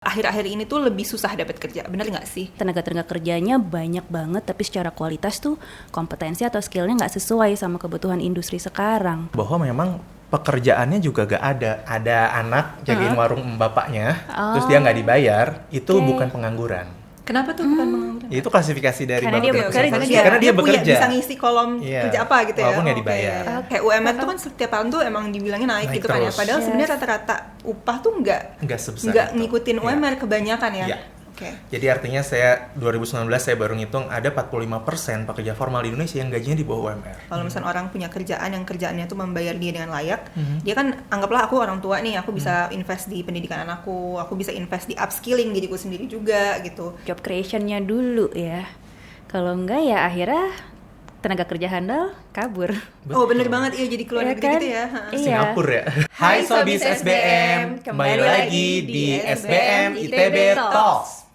Akhir-akhir ini tuh lebih susah dapat kerja, bener nggak sih? Tenaga kerjanya banyak banget, tapi secara kualitas tuh kompetensi atau skillnya nggak sesuai sama kebutuhan industri sekarang. Bahwa memang pekerjaannya juga gak ada anak jagain warung bapaknya, terus dia nggak dibayar, itu bukan pengangguran. Kenapa tuh bukan pengangguran? Itu klasifikasi dari Karena dia bekerja. karena dia punya, bekerja, bisa ngisi kolom kerja apa gitu ya. walaupun nggak dibayar. Kayak UMR tuh kan setiap tahun tuh emang dibilangnya naik gitu kan ya. terus. Padahal sebenarnya rata-rata upah tuh nggak sebesar itu. ngikutin UMR kebanyakan ya. Iya. Jadi artinya saya 2019 saya baru ngitung ada 45% pekerja formal di Indonesia yang gajinya di bawah UMR. Kalau misalnya orang punya kerjaan yang kerjaannya tuh membayar dia dengan layak, dia kan anggaplah aku orang tua nih, aku bisa invest di pendidikan anakku, aku bisa invest di upskilling diriku sendiri juga gitu. Job creation-nya dulu ya. Kalau enggak ya akhirnya tenaga kerja handal kabur. Oh bener banget, iya jadi keluar negeri kan? gitu ya. Iya. Singapura ya. Hai Sobis SBM, kembali lagi di SBM ITB Talks.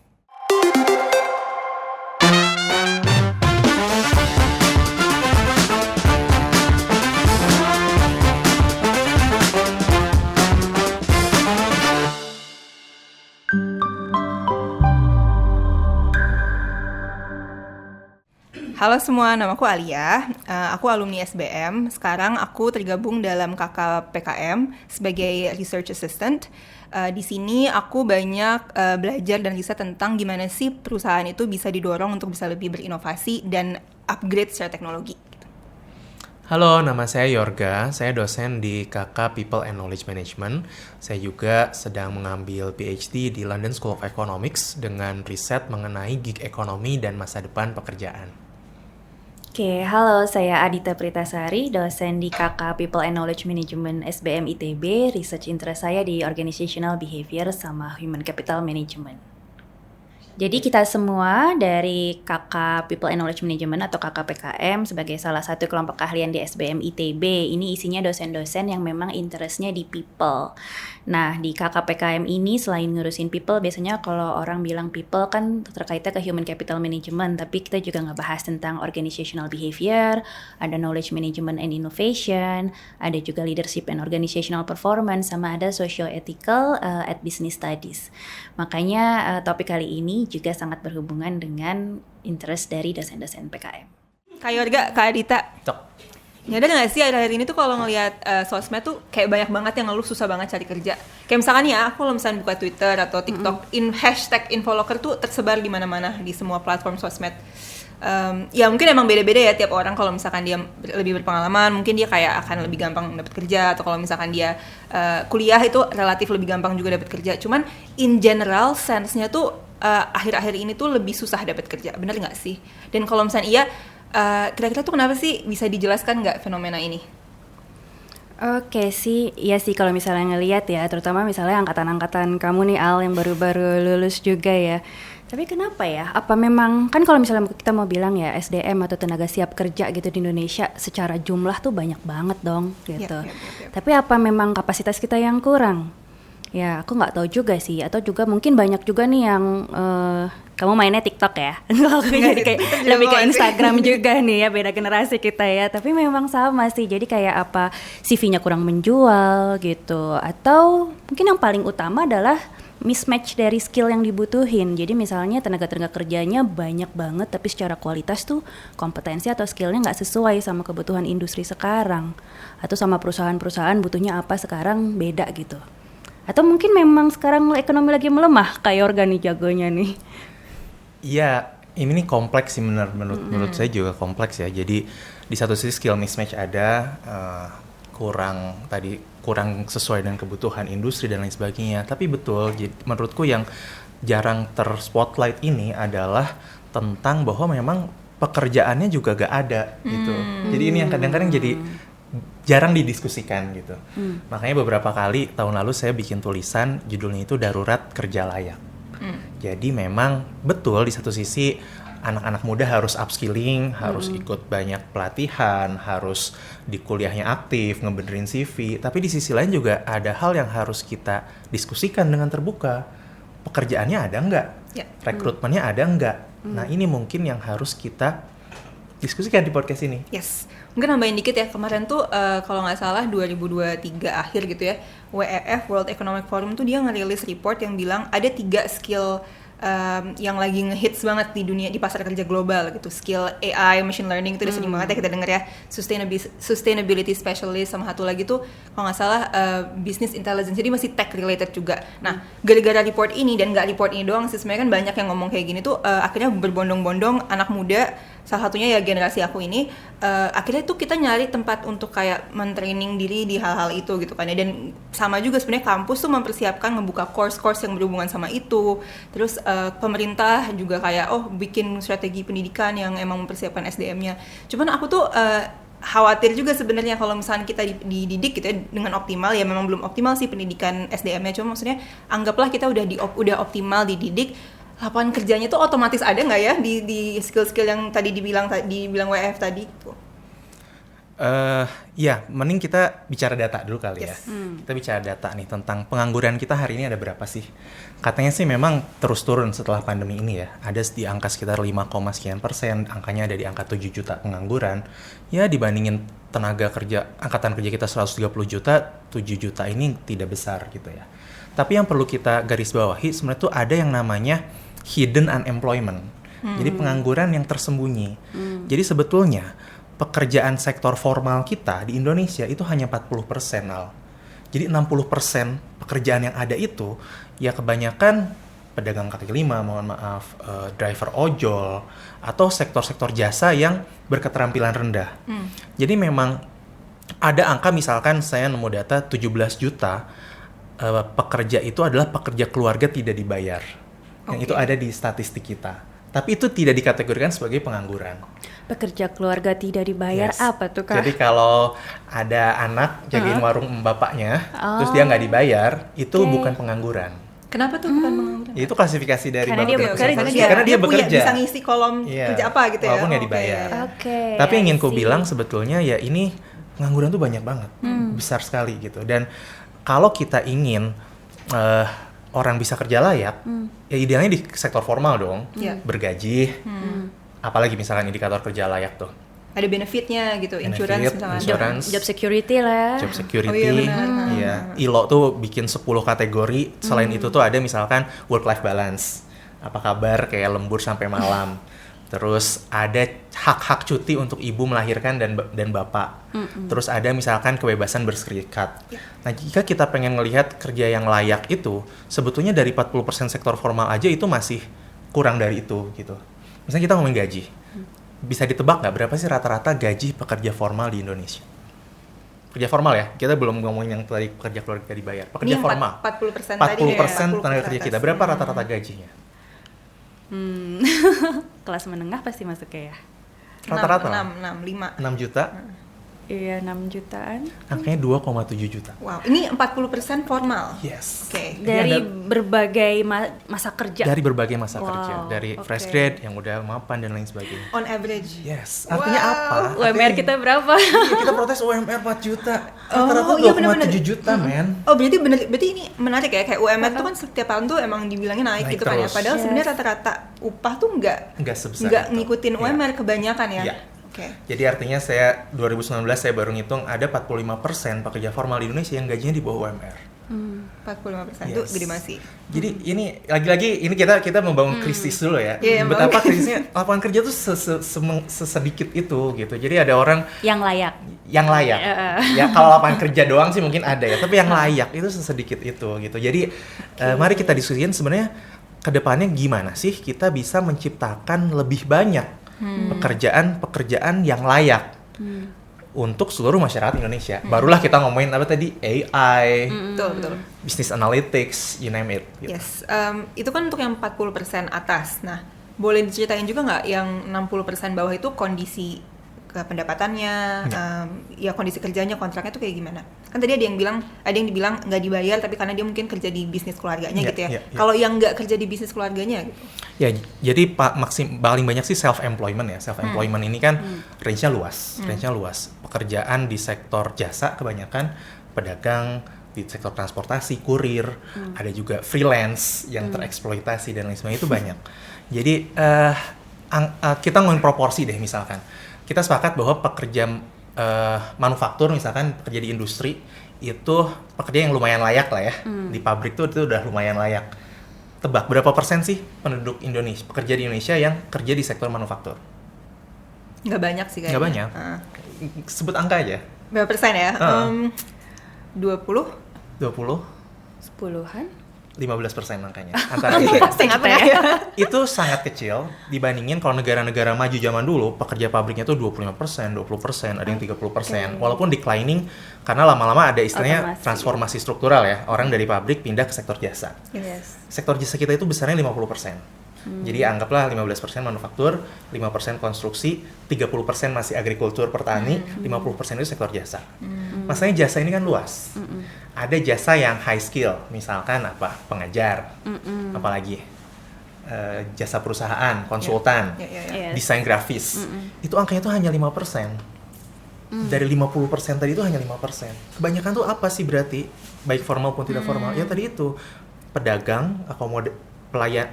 Halo semua, namaku Alia, aku alumni SBM. Sekarang aku tergabung dalam KKPKM sebagai Research Assistant. Di sini aku banyak belajar dan riset tentang gimana sih perusahaan itu bisa didorong untuk bisa lebih berinovasi dan upgrade secara teknologi. Halo, nama saya Yorga, saya dosen di KK People and Knowledge Management. Saya juga sedang mengambil PhD di London School of Economics dengan riset mengenai gig ekonomi dan masa depan pekerjaan. Oke, halo, saya Adita Pritasari, dosen di KK People and Knowledge Management SBM ITB. Research interest saya di Organizational Behavior sama Human Capital Management. Jadi kita semua dari KK People and Knowledge Management atau KKPKM sebagai salah satu kelompok keahlian di SBM ITB, ini isinya dosen-dosen yang memang interestnya di people. Nah, di KKPKM ini selain ngurusin people, biasanya kalau orang bilang people kan terkaitnya ke Human Capital Management, tapi kita juga ngebahas tentang Organizational Behavior, ada Knowledge Management and Innovation, ada juga Leadership and Organizational Performance, sama ada Socio-Ethical at Business Studies. Makanya topik kali ini juga sangat berhubungan dengan interest dari dosen-dosen PKM. Kak Yorga, Kak Adita, Cok. nyadar nggak sih akhir-akhir ini tuh kalau ngelihat sosmed tuh kayak banyak banget yang ngeluh susah banget cari kerja. Kayak misalkan ya, aku kalau misalnya buka Twitter atau TikTok, hashtag infoloker tuh tersebar di mana-mana di semua platform sosmed. Ya mungkin emang beda-beda ya tiap orang. Kalau misalkan dia lebih berpengalaman, mungkin dia kayak akan lebih gampang dapat kerja, atau kalau misalkan dia kuliah itu relatif lebih gampang juga dapat kerja. Cuman in general sense-nya tuh akhir-akhir ini tuh lebih susah dapat kerja, bener nggak sih? Dan kalau misalnya iya, kira-kira tuh kenapa sih, bisa dijelaskan nggak fenomena ini? Oke sih, iya sih kalau misalnya ngelihat ya, terutama misalnya angkatan-angkatan kamu nih Al yang baru-baru lulus juga ya. Tapi kenapa ya? Apa memang, kan kalau misalnya kita mau bilang ya SDM atau tenaga siap kerja gitu di Indonesia secara jumlah tuh banyak banget dong gitu. Yep. Tapi apa memang kapasitas kita yang kurang? Ya aku nggak tahu juga sih, atau juga mungkin banyak juga nih yang kamu mainnya TikTok ya. Aku jadi kayak lebih ke Instagram juga nih ya, beda generasi kita ya. Tapi memang sama sih, jadi kayak apa CV-nya kurang menjual gitu. Atau mungkin yang paling utama adalah mismatch dari skill yang dibutuhin. Jadi misalnya tenaga kerjanya banyak banget, tapi secara kualitas tuh kompetensi atau skillnya nggak sesuai sama kebutuhan industri sekarang. Atau sama perusahaan-perusahaan butuhnya apa sekarang beda gitu. Atau mungkin memang sekarang ekonomi lagi melemah, kayak Yorga nih jagonya nih. Iya, ini nih kompleks sih menurut saya juga kompleks ya. Jadi di satu sisi skill mismatch ada, kurang sesuai dengan kebutuhan industri dan lain sebagainya. Tapi betul, menurutku yang jarang terspotlight ini adalah tentang bahwa memang pekerjaannya juga gak ada gitu. Jadi ini yang kadang-kadang jadi jarang didiskusikan gitu. Makanya beberapa kali tahun lalu saya bikin tulisan judulnya itu Darurat Kerja Layak. Jadi memang betul di satu sisi anak-anak muda harus upskilling, harus ikut banyak pelatihan, harus di kuliahnya aktif, ngebenerin CV. Tapi di sisi lain juga ada hal yang harus kita diskusikan dengan terbuka. Pekerjaannya ada nggak? Rekrutmennya ada nggak? Nah ini mungkin yang harus kita diskusikan di podcast ini. Yes, mungkin nambahin dikit ya, kemarin tuh kalau nggak salah 2023 akhir gitu ya, WEF World Economic Forum tuh dia ngerilis report yang bilang ada 3 skill yang lagi ngehits banget di dunia, di pasar kerja global gitu. Skill AI, machine learning itu udah sering banget ya kita denger ya. Sustainability specialist, sama satu lagi tuh kalau nggak salah business intelligence, jadi masih tech related juga. Nah, gara-gara report ini, dan nggak report ini doang sih, sebenarnya kan banyak yang ngomong kayak gini tuh, akhirnya berbondong-bondong anak muda, salah satunya ya generasi aku ini, akhirnya tuh kita nyari tempat untuk kayak mentraining diri di hal-hal itu gitu kan ya. Dan sama juga sebenarnya kampus tuh mempersiapkan ngebuka course-course yang berhubungan sama itu. Terus pemerintah juga kayak bikin strategi pendidikan yang emang mempersiapkan SDM-nya. Cuman aku tuh khawatir juga sebenarnya kalau misalnya kita dididik gitu ya dengan optimal, ya memang belum optimal sih pendidikan SDM-nya. Cuma maksudnya anggaplah kita udah optimal dididik, lapangan kerjanya tuh otomatis ada nggak ya di skill-skill yang tadi dibilang WF tadi gitu. Ya, mending kita bicara data dulu kali ya. Kita bicara data nih tentang pengangguran kita hari ini ada berapa sih? Katanya sih memang terus turun setelah pandemi ini ya. Ada di angka sekitar 5, sekian%, angkanya ada di angka 7 juta pengangguran. Ya dibandingin tenaga kerja, angkatan kerja kita 130 juta, 7 juta ini tidak besar gitu ya. Tapi yang perlu kita garis bawahi sebenarnya tuh ada yang namanya hidden unemployment. Jadi pengangguran yang tersembunyi. Jadi sebetulnya pekerjaan sektor formal kita di Indonesia itu hanya 40%, Al. Jadi 60% pekerjaan yang ada itu ya kebanyakan pedagang kaki lima, driver ojol, atau sektor-sektor jasa yang berketerampilan rendah. Jadi memang ada angka, misalkan saya nemu data 17 juta pekerja itu adalah pekerja keluarga tidak dibayar. Yang itu ada di statistik kita. Tapi itu tidak dikategorikan sebagai pengangguran. Pekerja keluarga tidak dibayar, Yes. apa tuh Kak? Jadi kalau ada anak jagain warung bapaknya, terus dia nggak dibayar, itu bukan pengangguran. Kenapa tuh bukan pengangguran? Itu klasifikasi dari Karena Bapak dia Ibu bekerja. Sosial. Karena dia bekerja. Bisa ngisi kolom kerja apa gitu ya. Walaupun nggak dibayar. Oke. Tapi yang ingin ku I see. bilang sebetulnya ya ini pengangguran tuh banyak banget, besar sekali gitu. Dan kalau kita ingin orang bisa kerja layak, ya idealnya di sektor formal dong, bergaji, apalagi misalkan indikator kerja layak tuh. Ada benefitnya gitu, insurance misalnya. Insurance, Job security lah. job security, Oh iya, benar. iya. ILO tuh bikin 10 kategori. Selain itu tuh ada misalkan work-life balance, apa kabar kayak lembur sampai malam. Terus ada hak-hak cuti untuk ibu melahirkan dan bapak. Terus ada misalkan kebebasan berserikat. Nah, jika kita pengen ngelihat kerja yang layak itu, sebetulnya dari 40% sektor formal aja itu masih kurang dari itu gitu. Misalnya kita ngomongin gaji. Bisa ditebak nggak berapa sih rata-rata gaji pekerja formal di Indonesia? Pekerja formal ya, kita belum ngomongin yang tadi pekerja keluarga dibayar. Pekerja Ini formal. 40% tadi ya, 40% tenaga kerja kita. atas. Berapa rata-rata gajinya? Kelas menengah pasti masuk ya. Rata-rata 5. 6 juta, Iya, 6 jutaan. angkanya 2,7 juta. Wow, ini 40% formal. Yes. Oke. Dari Ada berbagai masa kerja. dari berbagai masa Wow, kerja, dari oke. fresh grade yang udah mapan dan lain sebagainya. On average. Yes, artinya Wow. apa? UMR Artinya kita berapa? kita protes UMR 4 juta. Oh, Rata-rata iya, benar-benar. 2,7 juta, men. Oh, berarti ini menarik ya, kayak UMR tuh kan setiap tahun tuh emang dibilangnya naik Naik gitu kan ya. terus. Padahal Yes. sebenarnya rata-rata upah tuh nggak Nggak sebesar itu. ngikutin Iya. UMR kebanyakan ya. Iya. Oke. Jadi artinya saya 2019 saya baru ngitung ada 45% pekerja formal di Indonesia yang gajinya di bawah UMR. 45% itu Yes. gede banget sih. Jadi ini lagi-lagi ini kita membangun krisis dulu ya. Iya, Betapa membangun krisisnya lapangan kerja tuh sesedikit itu gitu. Jadi ada orang Yang layak. yang layak. Ya kalau lapangan kerja doang sih mungkin ada ya, tapi yang layak itu sesedikit itu gitu. Jadi mari kita diskusikan sebenarnya kedepannya gimana sih kita bisa menciptakan lebih banyak pekerjaan yang layak untuk seluruh masyarakat Indonesia. Barulah kita ngomongin apa tadi, AI, Betul. business analytics, you name it. Gitu. Yes. Itu kan untuk yang 40% atas. Nah, boleh diceritain juga nggak yang 60% bawah itu kondisi pendapatannya, ya kondisi kerjanya, kontraknya tuh kayak gimana? Kan tadi ada yang dibilang nggak dibayar tapi karena dia mungkin kerja di bisnis keluarganya Iya, gitu ya. iya, iya. Kalau yang nggak kerja di bisnis keluarganya gitu. Ya, jadi paling banyak sih self-employment ya. Self-employment ini kan range-nya luas. Range-nya luas. Pekerjaan di sektor jasa kebanyakan, pedagang, di sektor transportasi, kurir, ada juga freelance yang tereksploitasi dan lain sebagainya, itu banyak. Jadi kita ngomongin proporsi deh misalkan. kita sepakat bahwa pekerja manufaktur misalkan pekerja di industri itu pekerja yang lumayan layak lah ya. Di pabrik tuh itu udah lumayan layak. Tebak berapa persen sih penduduk Indonesia, pekerja di Indonesia yang kerja di sektor manufaktur? Nggak banyak sih kayaknya. Nggak banyak. Sebut angka aja. Berapa persen ya? 20? 20? Sepuluhan? 15% angkanya. Antara itu. Tengah-tengah ya. Itu sangat kecil dibandingin kalau negara-negara maju zaman dulu pekerja pabriknya tuh 25%, 20%, ada yang 30%. Walaupun declining karena lama-lama ada istilahnya transformasi struktural ya. Orang dari pabrik pindah ke sektor jasa. Yes. Sektor jasa kita itu besarnya 50%. Jadi anggaplah 15% manufaktur, 5% konstruksi, 30% masih agrikultur pertani, 50% itu sektor jasa. Masalahnya jasa ini kan luas. Ada jasa yang high skill, misalkan apa? Pengajar, apalagi jasa perusahaan, konsultan, desain grafis. Itu angkanya tuh hanya 5%. Dari 50% tadi itu hanya 5%. Kebanyakan tuh apa sih berarti? Baik formal maupun tidak formal. Ya tadi itu pedagang,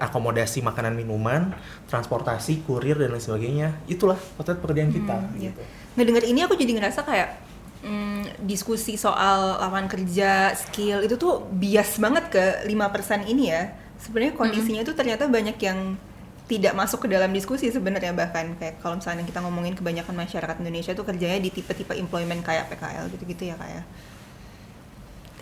akomodasi makanan minuman, transportasi, kurir dan lain sebagainya. Itulah potret pekerjaan kita. Gitu. Ngedenger ini aku jadi ngerasa kayak diskusi soal lapangan kerja, skill itu tuh bias banget ke 5% ini ya. Sebenarnya kondisinya itu ternyata banyak yang tidak masuk ke dalam diskusi sebenarnya, bahkan kayak kalau misalnya kita ngomongin kebanyakan masyarakat Indonesia tuh kerjanya di tipe-tipe employment kayak PKL gitu-gitu ya kayak.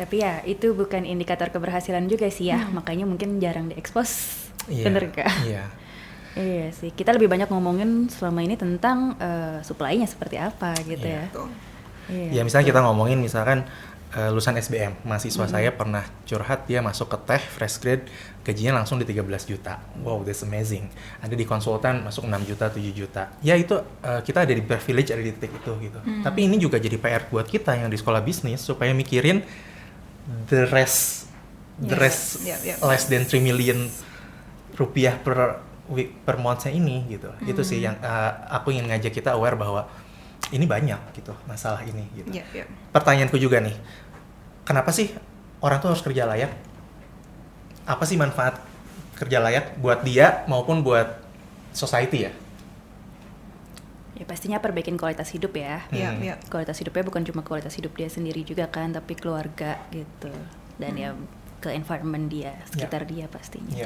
Tapi ya itu bukan indikator keberhasilan juga sih ya, makanya mungkin jarang diekspos. Bener gak? Iya. Iya sih, kita lebih banyak ngomongin selama ini tentang supply-nya seperti apa gitu ya. Ya misalnya kita ngomongin misalkan lulusan SBM, mahasiswa saya pernah curhat dia masuk ke tech, fresh grade, gajinya langsung di 13 juta. Wow, that's amazing. Ada di konsultan masuk 6 juta, 7 juta. Ya itu kita ada di privilege, ada di titik itu gitu. Tapi ini juga jadi PR buat kita yang di sekolah bisnis supaya mikirin the rest less than 3 million rupiah per month-nya ini gitu. Itu sih yang aku ingin ngajak kita aware bahwa ini banyak gitu masalah ini gitu. Pertanyaanku juga nih, kenapa sih orang tuh harus kerja layak? Apa sih manfaat kerja layak buat dia maupun buat society ya? Ya pastinya perbaikin kualitas hidup ya. Kualitas hidupnya bukan cuma kualitas hidup dia sendiri juga kan, tapi keluarga gitu. Dan ya ke environment dia, sekitar dia pastinya.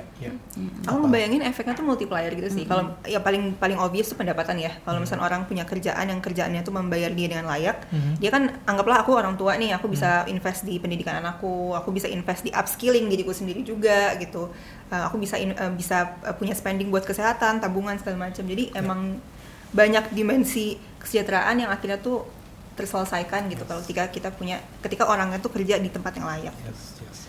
Aku ngebayangin efeknya tuh multiplier gitu sih. Kalau ya paling obvious tuh pendapatan ya. Kalau misalnya orang punya kerjaan yang kerjaannya tuh membayar dia dengan layak, dia kan anggaplah aku orang tua nih, aku bisa invest di pendidikan anakku, aku bisa invest di upskilling diriku sendiri juga gitu. Aku bisa punya spending buat kesehatan, tabungan segala macam. Jadi emang banyak dimensi kesejahteraan yang akhirnya tuh terselesaikan gitu kalau ketika orangnya tuh kerja di tempat yang layak.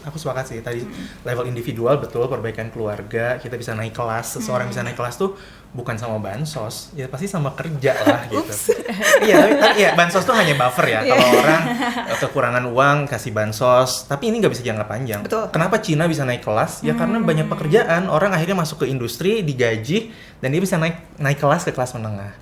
Aku sepakat sih tadi level individual betul, perbaikan keluarga, kita bisa naik kelas, seseorang bisa naik kelas tuh bukan sama bansos, ya pasti sama kerja lah gitu. Iya, bansos tuh hanya buffer ya. Kalau orang kekurangan uang kasih bansos, tapi ini nggak bisa jangka panjang. Betul. Kenapa Cina bisa naik kelas? Ya karena banyak pekerjaan, orang akhirnya masuk ke industri, digaji, dan dia bisa naik kelas ke kelas menengah.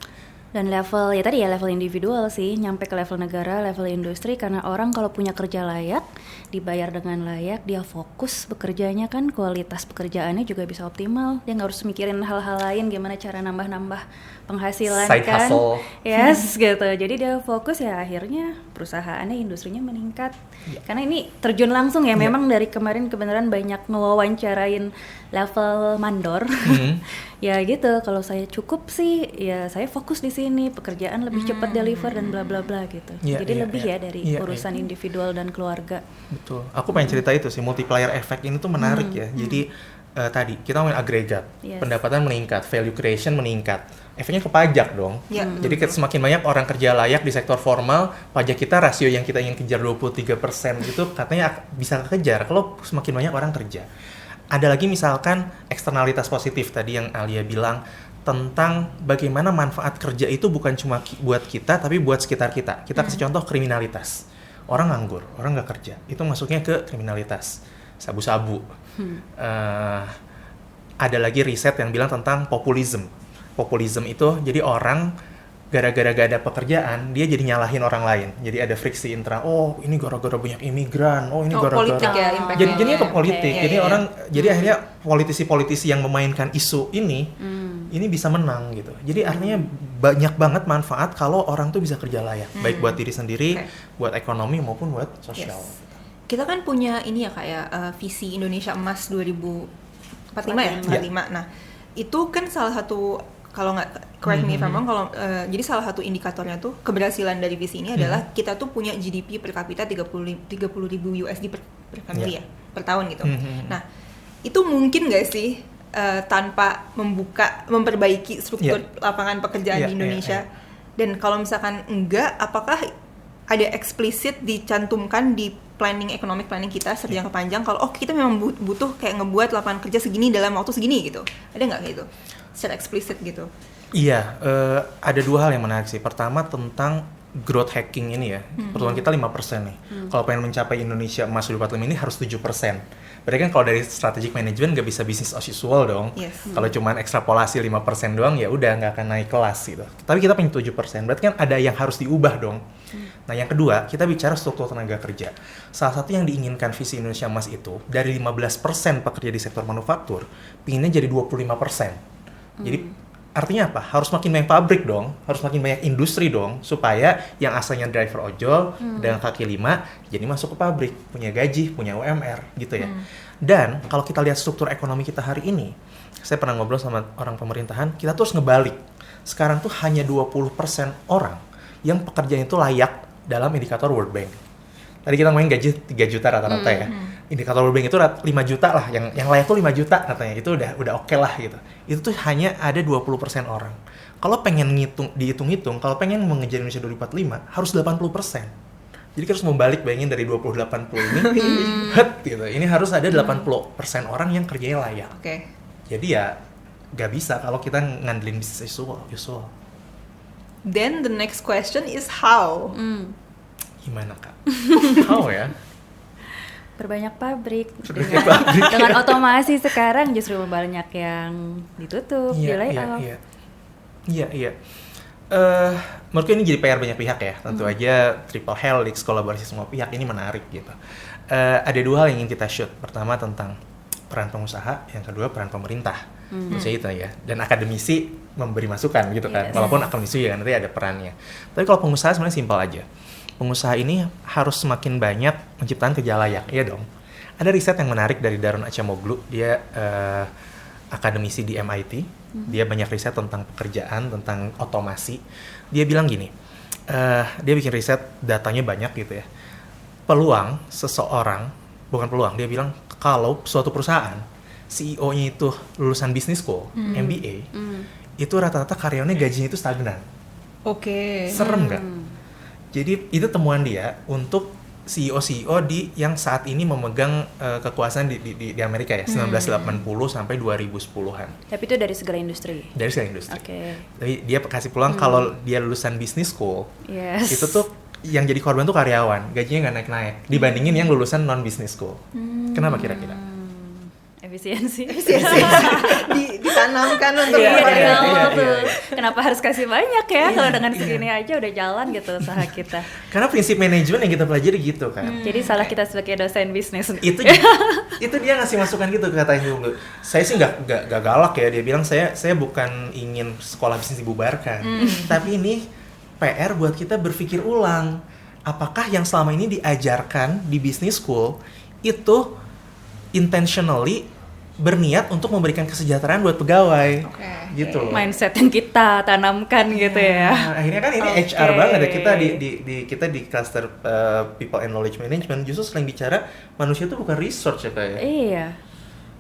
Dan level individual sih, nyampe ke level negara, level industri, karena orang kalau punya kerja layak, dibayar dengan layak, dia fokus bekerjanya kan, kualitas pekerjaannya juga bisa optimal. Dia nggak harus mikirin hal-hal lain, gimana cara nambah-nambah penghasilan side kan. hustle. Yes, gitu. Jadi dia fokus ya akhirnya perusahaannya, industrinya meningkat. Karena ini terjun langsung ya, memang dari kemarin kebenaran banyak ngewawancarain level mandor. Ya gitu, kalau saya cukup sih, ya saya fokus di sini, pekerjaan lebih cepat deliver dan bla bla bla gitu. Jadi lebih ya dari urusan individual dan keluarga. Betul. Aku pengen cerita itu sih, multiplier effect ini tuh menarik ya. Jadi tadi kita ngomongin agregat, pendapatan meningkat, value creation meningkat. Efeknya ke pajak dong. Jadi semakin banyak orang kerja layak di sektor formal, pajak kita rasio yang kita ingin kejar 23% itu katanya bisa kekejar kalau semakin banyak orang kerja. Ada lagi misalkan eksternalitas positif tadi yang Alia bilang tentang bagaimana manfaat kerja itu bukan cuma buat kita tapi buat sekitar kita. Kita kasih contoh kriminalitas. Orang nganggur, orang nggak kerja, itu masuknya ke kriminalitas, sabu-sabu. Ada lagi riset yang bilang tentang populisme. Populisme itu jadi orang gara-gara gak ada pekerjaan, dia jadi nyalahin orang lain. Jadi ada friksi intra, oh ini gara-gara banyak imigran, oh ini gara-gara... politik ya impactnya. Jadinya ke politik, Okay. jadi orang, jadi akhirnya politisi-politisi yang memainkan isu ini bisa menang gitu. Jadi artinya banyak banget manfaat kalau orang tuh bisa kerja layak, baik buat diri sendiri, buat ekonomi maupun buat sosial. Yes. Kita kan punya ini ya kayak visi Indonesia Emas 2045 ya, 45. Nah, itu kan salah satu, kalau nggak correct me if I'm wrong, kalau jadi salah satu indikatornya tuh keberhasilan dari visi ini adalah kita tuh punya GDP per kapita 30.000 USD per family ya, per tahun gitu. Nah, itu mungkin nggak sih tanpa memperbaiki struktur lapangan pekerjaan di Indonesia? Dan kalau misalkan enggak, apakah ada eksplisit dicantumkan di economic planning kita jangka panjang kalau kita memang butuh kayak ngebuat lapangan kerja segini dalam waktu segini gitu? Ada nggak gitu? Secara eksplisit gitu? Iya, ada dua hal yang menarik sih. Pertama tentang growth hacking ini ya. Pertumbuhan kita 5% nih. Kalau pengen mencapai Indonesia Emas 2045 ini harus 7%. Berarti kan kalau dari strategic management nggak bisa business as usual dong. Yes. Kalau cuman ekstrapolasi 5% doang ya udah nggak akan naik kelas gitu. Tapi kita punya 7%. Berarti kan ada yang harus diubah dong. Nah yang kedua, kita bicara struktur tenaga kerja. Salah satu yang diinginkan visi Indonesia Emas itu, dari 15% pekerja di sektor manufaktur, pinginnya jadi 25%. Jadi artinya apa? Harus makin banyak pabrik dong, harus makin banyak industri dong, supaya yang asalnya driver ojol dengan kaki lima jadi masuk ke pabrik, punya gaji, punya UMR gitu ya. Dan kalau kita lihat struktur ekonomi kita hari ini, saya pernah ngobrol sama orang pemerintahan, kita terus ngebalik. Sekarang tuh hanya 20% orang yang pekerjaan itu layak dalam indikator World Bank. Tadi kita main gaji 3 juta rata-rata ya. Indikator World Bank itu 5 juta lah, yang layak tuh 5 juta katanya. Itu udah oke lah gitu. Itu tuh hanya ada 20% orang. Kalau pengen dihitung-hitung, kalau pengen mengejar Indonesia 2045 harus 80%. Jadi kita harus membalik, bayangin dari 20-80 ini gitu. Ini harus ada 80% orang yang kerjanya layak. Oke. Jadi ya gak bisa kalau kita ngandelin bisnis usual. Then the next question is how? Gimana Kak? How ya? Perbanyak pabrik. Perbanyak pabrik. Dengan otomasi sekarang justru banyak yang ditutup, di layoff. Iya. Menurutku ini jadi PR banyak pihak ya. Tentu aja triple helix, kolaborasi semua pihak ini menarik gitu. Ada dua hal yang ingin kita shoot. Pertama tentang peran pengusaha, yang kedua peran pemerintah. Maksudnya itu ya. Dan akademisi memberi masukan gitu kan. Walaupun akademisi ya nanti ada perannya. Tapi kalau pengusaha sebenarnya simpel aja. Pengusaha ini harus semakin banyak menciptakan kerja layak, iya dong. Ada riset yang menarik dari Daron Acemoglu, dia akademisi di MIT, dia banyak riset tentang pekerjaan, tentang otomasi. Dia bilang gini, dia bikin riset, datanya banyak gitu ya. Dia bilang kalau suatu perusahaan, CEO-nya itu lulusan business school, MBA, itu rata-rata karyawannya gajinya itu stagnan. Oke. Serem nggak? Jadi itu temuan dia untuk CEO yang saat ini memegang kekuasaan di Amerika ya, 1980 sampai 2010-an. Tapi itu dari segala industri. Dari segala industri. Oke. Tapi dia kasih peluang kalau dia lulusan business school, Yes. itu tuh yang jadi korban tuh karyawan, gajinya nggak naik-naik dibandingin yang lulusan non business school. Kenapa kira-kira? Efisiensi. Ditanamkan untuk Iya, dari Iya, awal iya, tuh. iya. Kenapa harus kasih banyak ya? Kalau dengan segini aja udah jalan gitu usaha kita. Karena prinsip manajemen yang kita pelajari gitu kan. Jadi salah kita sebagai dosen bisnis. itu dia ngasih masukan gitu ke katanya dulu. Saya sih nggak galak ya, dia bilang saya bukan ingin sekolah bisnis dibubarkan, tapi ini PR buat kita berpikir ulang, apakah yang selama ini diajarkan di business school itu intentionally berniat untuk memberikan kesejahteraan buat pegawai, gitu. Mindset yang kita tanamkan gitu ya. Akhirnya kan ini HR banget ya, kita di cluster people and knowledge management justru sering bicara manusia itu bukan research ya kayak. Iya.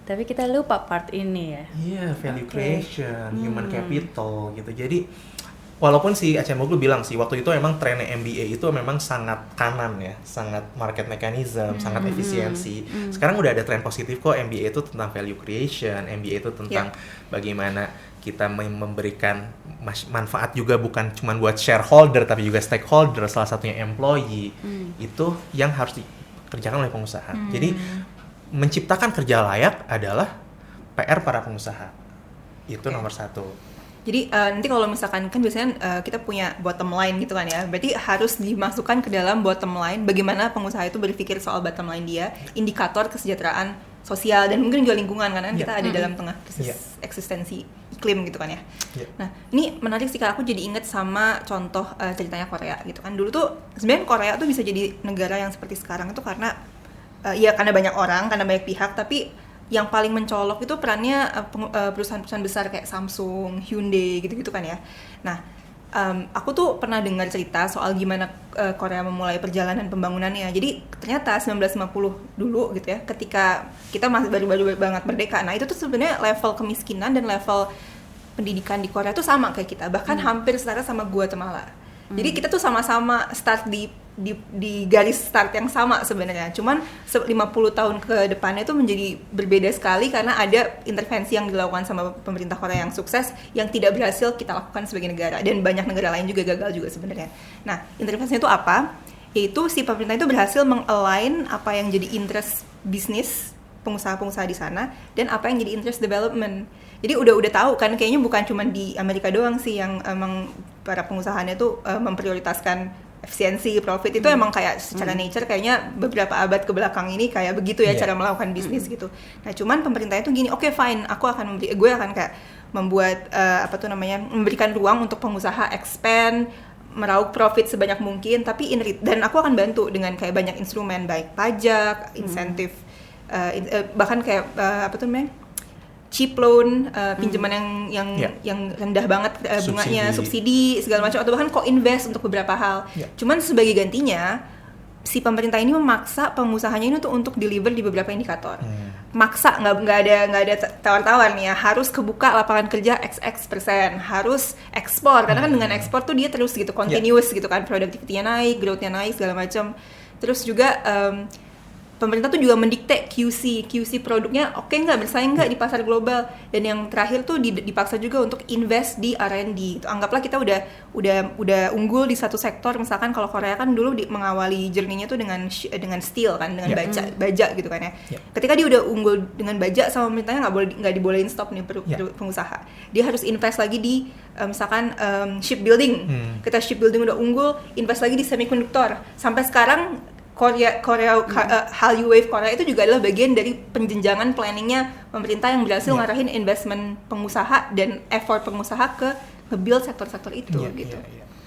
Tapi kita lupa part ini ya. Iya, value creation, human capital gitu. Jadi walaupun si Acemoglu bilang sih waktu itu emang trennya MBA itu memang sangat kanan ya, sangat market mechanism, sangat efisiensi. Sekarang udah ada tren positif kok, MBA itu tentang value creation, MBA itu tentang bagaimana kita memberikan manfaat juga bukan cuma buat shareholder tapi juga stakeholder, salah satunya employee. Itu yang harus dikerjakan oleh pengusaha. Jadi menciptakan kerja layak adalah PR para pengusaha. Itu nomor satu. Jadi nanti kalau misalkan kan biasanya kita punya bottom line gitu kan ya, berarti harus dimasukkan ke dalam bottom line bagaimana pengusaha itu berpikir soal bottom line dia, indikator kesejahteraan sosial dan mungkin juga lingkungan karena kan kita ada dalam tengah krisis eksistensi iklim gitu kan ya. Nah ini menarik sih Kak, aku jadi inget sama contoh ceritanya Korea gitu kan. Dulu tuh sebenarnya Korea tuh bisa jadi negara yang seperti sekarang itu karena ya karena banyak orang, karena banyak pihak, tapi yang paling mencolok itu perannya perusahaan-perusahaan besar kayak Samsung, Hyundai gitu-gitu kan ya. Nah, aku tuh pernah dengar cerita soal gimana Korea memulai perjalanan pembangunannya. Jadi ternyata 1950 dulu gitu ya, ketika kita masih baru-baru banget merdeka. Nah, itu tuh sebenarnya level kemiskinan dan level pendidikan di Korea tuh sama kayak kita, bahkan hampir setara sama Guatemala. Jadi kita tuh sama-sama start di garis start yang sama sebenarnya. Cuman 50 tahun ke depannya itu menjadi berbeda sekali karena ada intervensi yang dilakukan sama pemerintah Korea yang sukses yang tidak berhasil kita lakukan sebagai negara, dan banyak negara lain juga gagal juga sebenarnya. Nah, intervensinya itu apa? Yaitu si pemerintah itu berhasil meng-align apa yang jadi interest bisnis pengusaha-pengusaha di sana dan apa yang jadi interest development. Jadi udah tahu kan, kayaknya bukan cuma di Amerika doang sih yang emang para pengusahanya tuh memprioritaskan efisiensi, profit. Itu emang kayak secara nature kayaknya beberapa abad ke belakang ini kayak begitu ya cara melakukan bisnis gitu. Nah, cuman pemerintahnya tuh gini, oke, fine, gue akan kayak membuat memberikan ruang untuk pengusaha expand, meraup profit sebanyak mungkin, tapi dan aku akan bantu dengan kayak banyak instrumen, baik pajak, insentif, bahkan kayak cheap loan, pinjaman yang rendah banget bunganya, subsidi segala macam, atau bahkan co-invest untuk beberapa hal. Cuman sebagai gantinya si pemerintah ini memaksa pengusahanya ini untuk deliver di beberapa indikator. Maksa, nggak ada tawar-tawar nih ya, harus kebuka lapangan kerja XX%, harus ekspor karena kan dengan ekspor tuh dia terus gitu continuous gitu kan, productivity-nya naik, growth-nya naik segala macam. Terus juga pemerintah tuh juga mendikte QC produknya oke nggak, bersaing nggak di pasar global, dan yang terakhir tuh dipaksa juga untuk invest di R&D. Gitu. Anggaplah kita udah unggul di satu sektor, misalkan kalau Korea kan dulu mengawali journey-nya tuh dengan steel kan, dengan baja gitu kan ya. Ketika dia udah unggul dengan baja, sama pemerintahnya nggak dibolehin stop nih pengusaha. Dia harus invest lagi di misalkan shipbuilding. Kita shipbuilding udah unggul, invest lagi di semiconductor. Sampai sekarang Korea Hallyu Wave Korea itu juga adalah bagian dari penjenjangan planningnya pemerintah yang berhasil ngarahin investment pengusaha dan effort pengusaha ke nge-build sektor-sektor itu gitu.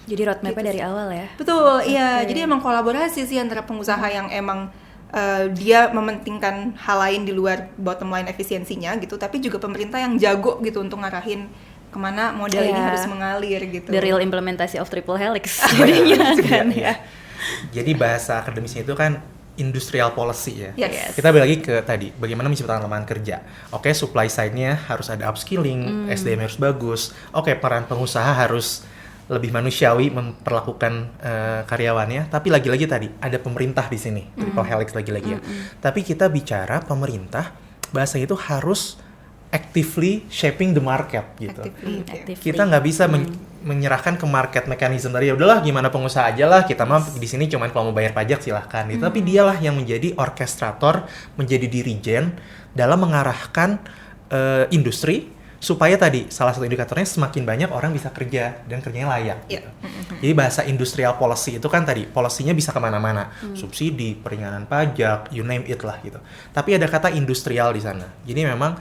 Jadi roadmap-nya dari awal ya? Betul, iya. Jadi emang kolaborasi sih antara pengusaha yang emang dia mementingkan hal lain di luar bottom line efisiensinya gitu, tapi juga pemerintah yang jago gitu untuk ngarahin kemana modal ini harus mengalir gitu. The real implementasi of triple helix jadinya kan ya. Jadi bahasa akademisnya itu kan industrial policy ya. Yes. Kita balik lagi ke tadi, bagaimana menciptakan lapangan kerja. Oke, supply side-nya harus ada upskilling, SDM harus bagus. Oke, peran pengusaha harus lebih manusiawi memperlakukan karyawannya. Tapi lagi-lagi tadi ada pemerintah di sini, triple helix lagi-lagi ya. Tapi kita bicara pemerintah, bahasa itu harus actively shaping the market gitu. Kita nggak bisa menyerahkan ke market mechanism tadi, ya udahlah gimana pengusaha aja lah, kita mah di sini cuman kalau mau bayar pajak silahkan gitu. Tapi dialah yang menjadi orkestrator, menjadi dirijen dalam mengarahkan industri supaya tadi salah satu indikatornya semakin banyak orang bisa kerja dan kerjanya layak. Gitu. Jadi bahasa industrial policy itu kan tadi polisinya bisa kemana-mana, subsidi, peringanan pajak, you name it lah gitu. Tapi ada kata industrial di sana. Jadi memang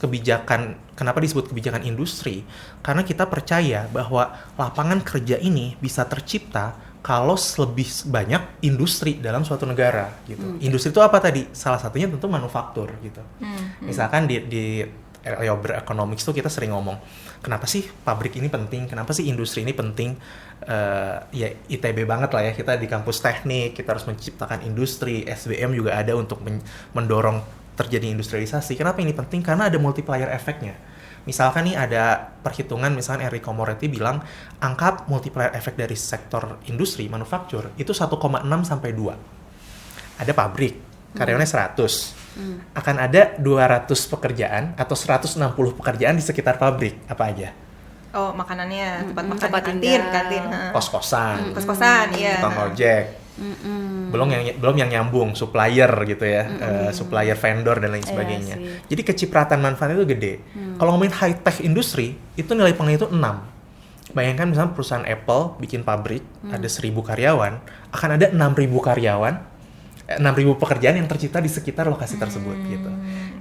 kebijakan, kenapa disebut kebijakan industri? Karena kita percaya bahwa lapangan kerja ini bisa tercipta kalau lebih banyak industri dalam suatu negara gitu. Industri itu apa tadi? Salah satunya tentu manufaktur gitu. Misalkan di Eliober Economics tuh kita sering ngomong, kenapa sih pabrik ini penting, kenapa sih industri ini penting, ya ITB banget lah ya, kita di kampus teknik, kita harus menciptakan industri, SBM juga ada untuk mendorong terjadi industrialisasi. Kenapa ini penting? Karena ada multiplier efeknya. Misalkan nih ada perhitungan, misalkan Enrico Moretti bilang, angka multiplier efek dari sektor industri, manufaktur, itu 1,6 sampai 2. Ada pabrik, karyawannya 100. Akan ada 200 pekerjaan atau 160 pekerjaan di sekitar pabrik. Apa aja? Oh, makanannya, tempat makan, tempat kantin. Kos-kosan, iya. tukang ojek. Belum yang nyambung, supplier gitu ya, supplier vendor dan lain sebagainya. Jadi kecipratan manfaatnya itu gede. Kalau ngomongin high tech industry, itu nilai pengennya itu 6. Bayangkan misalnya perusahaan Apple bikin pabrik, ada 1.000 karyawan, akan ada 6.000 karyawan, 6.000 pekerjaan yang tercipta di sekitar lokasi tersebut gitu.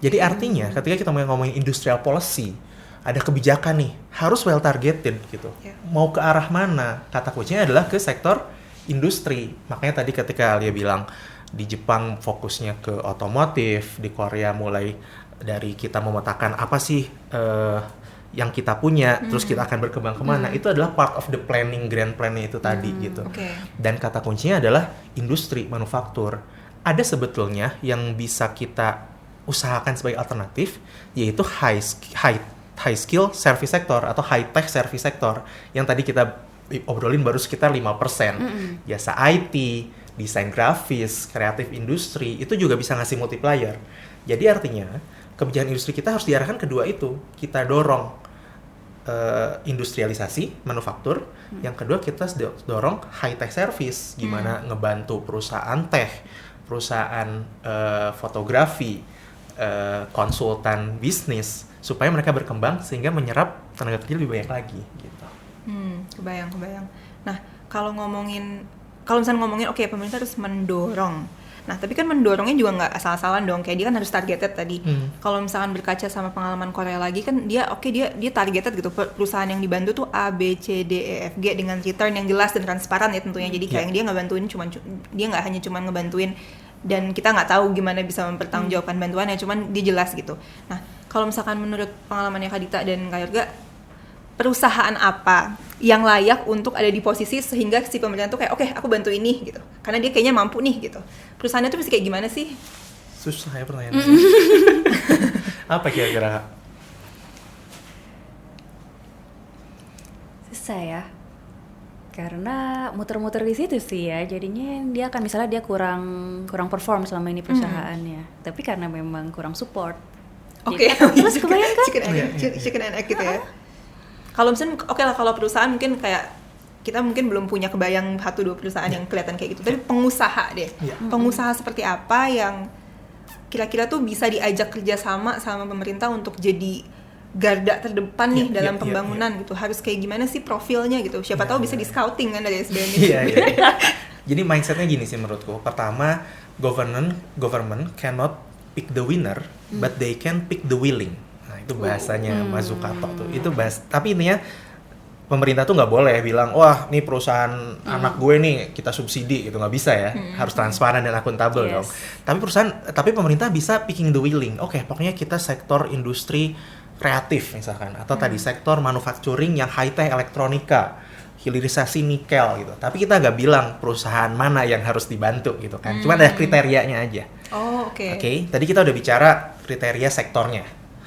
Jadi artinya ketika kita mau ngomongin industrial policy, ada kebijakan nih, harus well targeted gitu. Mau ke arah mana? Kata kuncinya adalah ke sektor industri. Makanya tadi ketika Alia bilang di Jepang fokusnya ke otomotif, di Korea mulai dari kita memetakan apa sih yang kita punya, terus kita akan berkembang kemana, itu adalah part of the planning, grand planning itu tadi gitu. Dan kata kuncinya adalah industri, manufaktur. Ada sebetulnya yang bisa kita usahakan sebagai alternatif, yaitu high skill service sector atau high tech service sector yang tadi kita obrolin baru sekitar 5%. Jasa IT, desain grafis, kreatif industri, itu juga bisa ngasih multiplier. Jadi artinya kebijakan industri kita harus diarahkan kedua itu. Kita dorong industrialisasi, manufaktur. Yang kedua kita dorong high tech service, gimana ngebantu perusahaan tech, perusahaan fotografi, konsultan bisnis, supaya mereka berkembang sehingga menyerap tenaga kerja lebih banyak lagi gitu. Kebayang. Nah, kalau misalnya ngomongin oke, pemerintah harus mendorong. Nah, tapi kan mendorongnya juga nggak asal-asalan dong, kayak dia kan harus targeted tadi. Kalau misalkan berkaca sama pengalaman Korea lagi kan dia targeted gitu, perusahaan yang dibantu tuh A, B, C, D, E, F, G dengan return yang jelas dan transparan ya tentunya. Jadi kayak dia nggak bantuin dia nggak hanya cuma ngebantuin dan kita nggak tahu gimana bisa mempertanggungjawabkan bantuannya, cuman dia jelas gitu. Nah, kalau misalkan menurut pengalamannya Kak Dita dan Kak Yorga, perusahaan apa yang layak untuk ada di posisi sehingga si pemerintah tuh kayak oke, aku bantu ini gitu, karena dia kayaknya mampu nih gitu. Perusahaannya tuh mesti kayak gimana sih? Susah ya pertanyaannya. Apa kira-kira? Susah ya, karena muter-muter di situ sih ya, jadinya dia akan misalnya dia kurang perform selama ini perusahaannya, tapi karena memang kurang support. Terus kebayang kan? Chicken and egg gitu ya. Kalau misalnya oke lah, kalau perusahaan mungkin kayak kita mungkin belum punya kebayang 1-2 perusahaan yang kelihatan kayak gitu, tapi pengusaha deh. Pengusaha seperti apa yang kira-kira tuh bisa diajak kerjasama sama pemerintah untuk jadi garda terdepan nih dalam pembangunan gitu. Harus kayak gimana sih profilnya gitu. Siapa tahu bisa di scouting kan dari SBM itu. Jadi mindsetnya gini sih menurutku. Pertama, government cannot pick the winner, but they can pick the willing. Nah, itu bahasanya Mas Zukato tuh. Itu tapi intinya pemerintah tuh nggak boleh bilang, wah nih perusahaan anak gue nih kita subsidi gitu, nggak bisa ya. Harus transparan dan akuntabel dong. Tapi pemerintah bisa picking the willing. Oke, pokoknya kita sektor industri kreatif misalkan, atau tadi sektor manufacturing yang high tech elektronika, hilirisasi nikel gitu. Tapi kita nggak bilang perusahaan mana yang harus dibantu gitu kan. Cuma ada kriterianya aja. Oke, tadi kita udah bicara kriteria sektornya,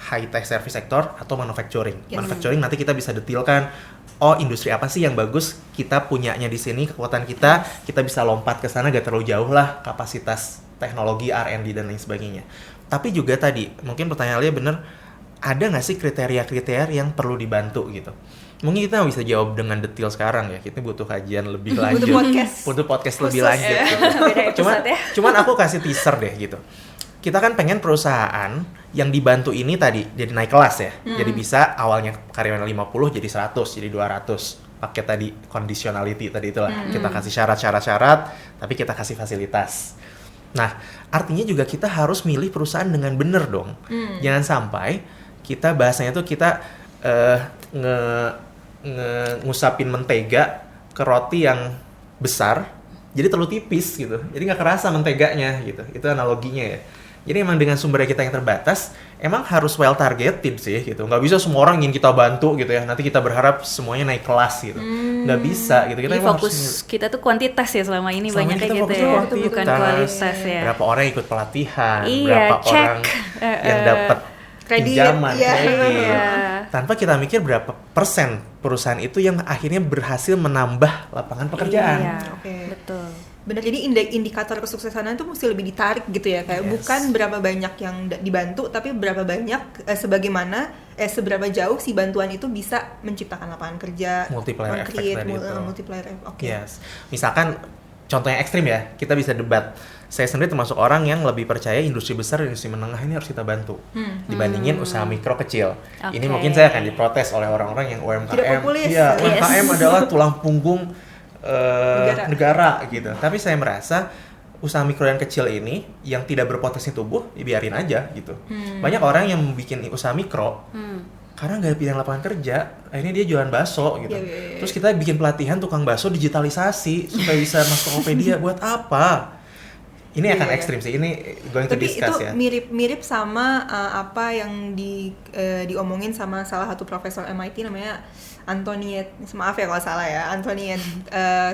high tech service sector atau manufacturing. Manufacturing nanti kita bisa detailkan, oh industri apa sih yang bagus kita punyanya di sini, kekuatan kita bisa lompat ke sana, gak terlalu jauh lah kapasitas teknologi, R&D dan lain sebagainya. Tapi juga tadi mungkin pertanyaannya bener, ada nggak sih kriteria-kriteria yang perlu dibantu gitu? Mungkin kita nggak bisa jawab dengan detail sekarang ya, kita butuh kajian lebih lanjut, butuh podcast lebih lanjut gitu. Cuman aku kasih teaser deh gitu. Kita kan pengen perusahaan yang dibantu ini tadi jadi naik kelas ya. Jadi bisa awalnya karyawan 50 jadi 100, jadi 200. Pakai tadi conditionality tadi itulah. Kita kasih syarat-syarat, tapi kita kasih fasilitas. Nah, artinya juga kita harus milih perusahaan dengan benar dong. Jangan sampai kita bahasanya tuh kita ngusapin mentega ke roti yang besar, jadi terlalu tipis gitu. Jadi nggak kerasa menteganya gitu. Itu analoginya ya. Jadi emang dengan sumber daya kita yang terbatas, emang harus well targeted sih gitu. Nggak bisa semua orang ingin kita bantu gitu ya. Nanti kita berharap semuanya naik kelas gitu. Nggak bisa gitu. Kita fokus harus, kita tuh kuantitas ya selama ini banyak kayak gitu ya. Itu bukan kualitas ya. Berapa orang ikut pelatihan, berapa orang yang dapat pinjaman, kredit. Tanpa kita mikir berapa persen perusahaan itu yang akhirnya berhasil menambah lapangan pekerjaan. Betul. Benar, jadi indikator kesuksesan itu mesti lebih ditarik gitu ya, kayak bukan berapa banyak yang dibantu, tapi berapa banyak seberapa jauh si bantuan itu bisa menciptakan lapangan kerja, multiplier effect tadi itu. Multiplier effect. Yes. Misalkan contoh yang ekstrim ya, kita bisa debat. Saya sendiri termasuk orang yang lebih percaya industri besar dan industri menengah ini harus kita bantu dibandingin usaha mikro kecil. Oke. Ini mungkin saya akan diprotes oleh orang-orang yang UMKM. Tidak populis. Iya, Yes. UMKM adalah tulang punggung negara gitu. Tapi saya merasa usaha mikro dan kecil ini yang tidak berpotensi tumbuh, biarin aja gitu. Banyak orang yang bikin usaha mikro karena nggak ada pilihan lapangan kerja, akhirnya dia jualan bakso gitu. Iya. Terus kita bikin pelatihan tukang bakso digitalisasi supaya bisa masuk Tokopedia. Buat apa? Ini akan Iya. ekstrim sih. Ini going to Tapi discuss itu ya. mirip sama apa yang diomongin sama salah satu profesor MIT namanya Antoniette, maaf ya kalau salah ya, Antoniette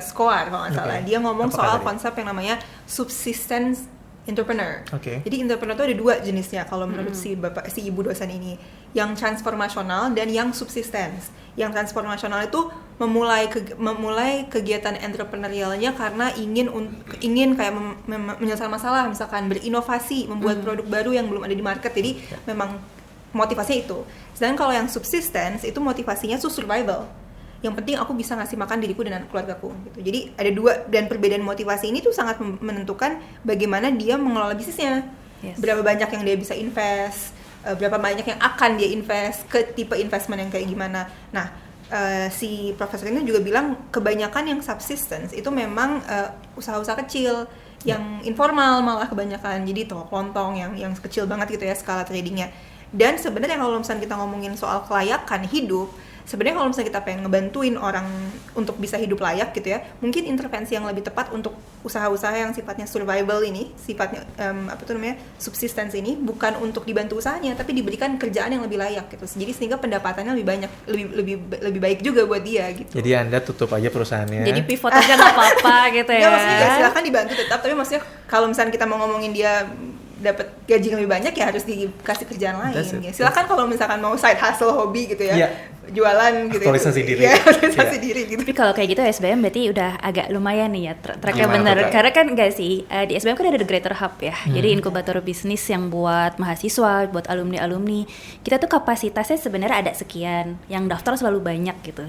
Scoar kalau nggak salah. Oke. Dia ngomong Apa soal kata dia? konsep yang namanya subsistence entrepreneur. Oke. Jadi entrepreneur itu ada 2 jenisnya kalau menurut si ibu dosen ini, yang transformasional dan yang subsistence. Yang transformasional itu memulai kegiatan entrepreneurialnya karena ingin kayak menyelesaikan masalah, misalkan berinovasi, membuat produk baru yang belum ada di market. Jadi memang motivasinya itu. Sedangkan kalau yang subsistence itu motivasinya survival. Yang penting aku bisa ngasih makan diriku dan keluargaku gitu. Jadi ada 2, dan perbedaan motivasi ini tuh sangat menentukan bagaimana dia mengelola bisnisnya. Yes. Berapa banyak yang dia bisa invest, berapa banyak yang akan dia invest, ke tipe investment yang kayak gimana. Nah, si profesor ini juga bilang kebanyakan yang subsistence itu memang usaha-usaha kecil yang informal malah kebanyakan. Jadi toko kelontong yang kecil banget gitu ya skala tradingnya. Dan sebenarnya kalau misalnya kita ngomongin soal kelayakan hidup, sebenarnya kalau misalnya kita pengen ngebantuin orang untuk bisa hidup layak gitu ya, mungkin intervensi yang lebih tepat untuk usaha-usaha yang sifatnya survival ini, sifatnya subsistence ini, bukan untuk dibantu usahanya, tapi diberikan kerjaan yang lebih layak gitu. Jadi sehingga pendapatannya lebih banyak, lebih baik juga buat dia gitu. Jadi Anda tutup aja perusahaannya. Jadi pivot aja nggak apa-apa gitu ya. Ya maksudnya ya silakan dibantu tetap, tapi maksudnya kalau misalnya kita mau ngomongin dia dapat gaji yang lebih banyak ya harus dikasih kerjaan lain. That's it. Ya. Silakan kalau misalkan mau side hustle hobi gitu ya, Iya. jualan gitu. Aktualisasi diri. Ya, aktualisasi Iya. diri gitu. Tapi kalau kayak gitu SBM berarti udah agak lumayan nih ya tracknya Gimana bener. tuh, Kak? Karena kan enggak sih, di SBM kan ada The Greater Hub ya. Jadi inkubator bisnis yang buat mahasiswa, buat alumni-alumni. Kita tuh kapasitasnya sebenarnya ada sekian, yang daftar selalu banyak gitu.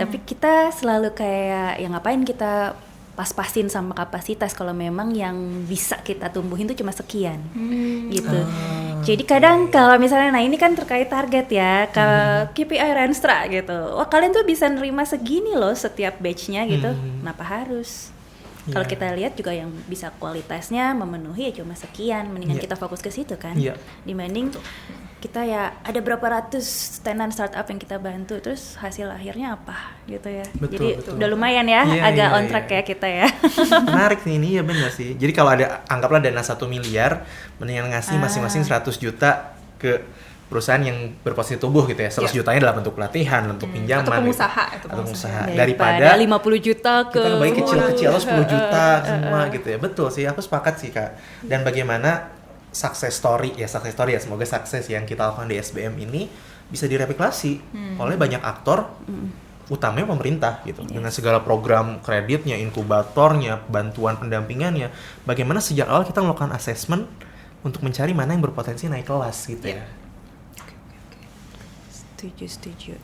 Tapi kita selalu kayak yang ngapain kita pas-pasin sama kapasitas kalau memang yang bisa kita tumbuhin tuh cuma sekian gitu. Jadi kadang kalau misalnya, nah ini kan terkait target ya, ke KPI Renstra gitu. Wah kalian tuh bisa nerima segini loh setiap batch-nya gitu. Kenapa harus? Kalau Iya. kita lihat juga yang bisa kualitasnya memenuhi ya cuma sekian. Mendingan Iya. kita fokus ke situ kan. Iya. Dibanding kita ya ada berapa ratus tenan startup yang kita bantu, terus hasil akhirnya apa gitu ya. Betul, Jadi betul. udah lumayan ya, Iya, agak iya, on track iya. ya kita ya. Menarik nih, ini ya benar sih. Jadi kalau ada, anggaplah dana 1 miliar, mendingan ngasih masing-masing 100 juta ke perusahaan yang berposisi tumbuh gitu ya. 100 jutanya dalam bentuk pelatihan, bentuk pinjaman. Atau pengusaha, gitu. atau Atau pengusaha. Daripada Daripada 50 juta ke kita ngebaik kecil-kecil atau 10 juta semua gitu ya. Betul sih, aku sepakat sih Kak. Dan bagaimana success story ya, semoga sukses yang kita lakukan di SBM ini bisa direplikasi oleh banyak aktor, utamanya pemerintah gitu. Dengan segala program kreditnya, inkubatornya, bantuan pendampingannya, bagaimana sejak awal kita melakukan assessment untuk mencari mana yang berpotensi naik kelas gitu ya. Setuju.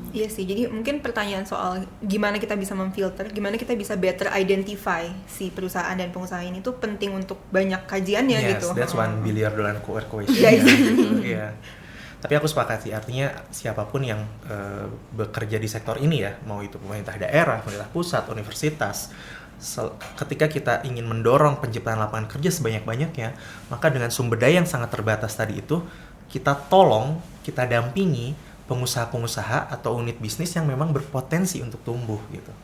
Iya sih, jadi mungkin pertanyaan soal gimana kita bisa memfilter, gimana kita bisa better identify si perusahaan dan pengusaha ini tuh penting untuk banyak kajiannya Yes, gitu. that's $1 billion question. Iya, ya, exactly. gitu. Iya. Tapi aku sepakat sih, artinya siapapun yang bekerja di sektor ini ya, mau itu pemerintah daerah, pemerintah pusat, universitas, ketika kita ingin mendorong penciptaan lapangan kerja sebanyak-banyaknya, maka dengan sumber daya yang sangat terbatas tadi itu, kita tolong, kita dampingi pengusaha-pengusaha atau unit bisnis yang memang berpotensi untuk tumbuh gitu.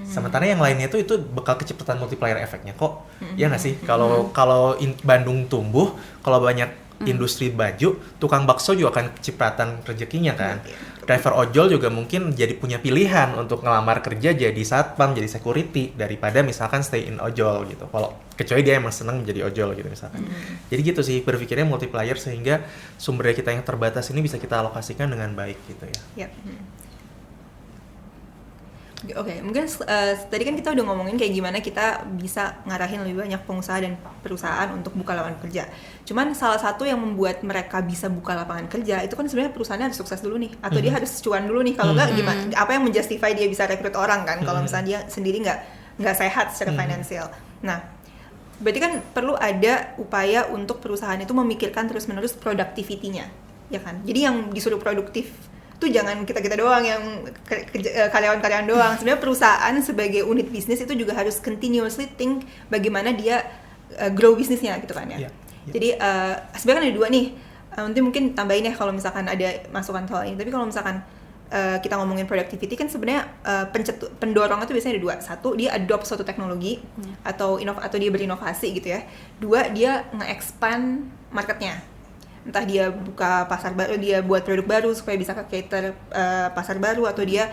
Sementara yang lainnya itu bakal kecepatan multiplier efeknya kok. Ya nggak sih? Kalau Bandung tumbuh, kalau banyak industri baju, tukang bakso juga akan kecepatan rezekinya kan. Driver ojol juga mungkin jadi punya pilihan untuk ngelamar kerja jadi satpam, jadi security daripada misalkan stay in ojol gitu. Kalau kecuali dia emang seneng jadi ojol gitu misalkan. Jadi gitu sih berpikirnya multiplier sehingga sumber daya kita yang terbatas ini bisa kita alokasikan dengan baik gitu ya. Yap. Oke, mungkin tadi kan kita udah ngomongin kayak gimana kita bisa ngarahin lebih banyak pengusaha dan perusahaan untuk buka lapangan kerja. Cuman salah satu yang membuat mereka bisa buka lapangan kerja itu kan sebenarnya perusahaannya harus sukses dulu nih, atau dia harus cuan dulu nih. Kalau nggak gimana? Apa yang menjustify dia bisa rekrut orang kan? Kalau misalnya dia sendiri nggak nggak sehat secara finansial. Nah, berarti kan perlu ada upaya untuk perusahaan itu memikirkan terus-menerus productivity-nya, ya kan? Jadi yang disuruh produktif itu jangan kita doang yang karyawan-karyawan doang. Sebenarnya perusahaan sebagai unit bisnis itu juga harus continuously think bagaimana dia grow bisnisnya gitu kan ya. Jadi sebenarnya kan ada dua nih. Nanti mungkin tambahin ya kalau misalkan ada masukan soal ini. Tapi kalau misalkan kita ngomongin productivity kan sebenarnya pendorongnya tuh biasanya ada dua. Satu, dia adopt suatu teknologi atau dia berinovasi gitu ya. Dua, dia nge-expand marketnya. Entah dia buka pasar baru, dia buat produk baru supaya bisa ke cater pasar baru, atau dia